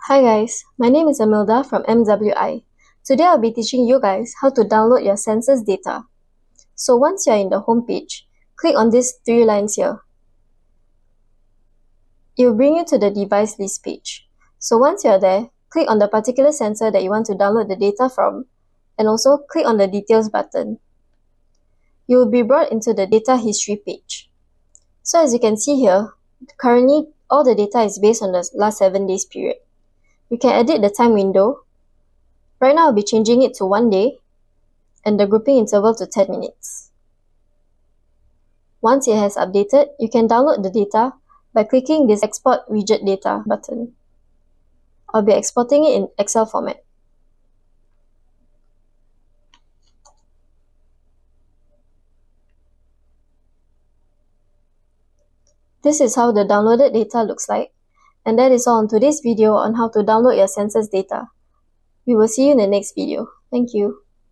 Hi guys, my name is Amelda from MWI. Today I'll be teaching you guys how to download your census data. So once you're in the home page, click on these three lines here. It will bring you to the device list page. So once you're there, click on the particular sensor that you want to download the data from, and also click on the details button. You will be brought into the data history page. So as you can see here, currently all the data is based on the last 7 days period. You can edit the time window. Right now I'll be changing it to 1 day and the grouping interval to 10 minutes. Once it has updated, you can download the data by clicking this Export Widget Data button. I'll be exporting it in Excel format. This is how the downloaded data looks like, and that is all on today's video on how to download your census data. We will see you in the next video. Thank you.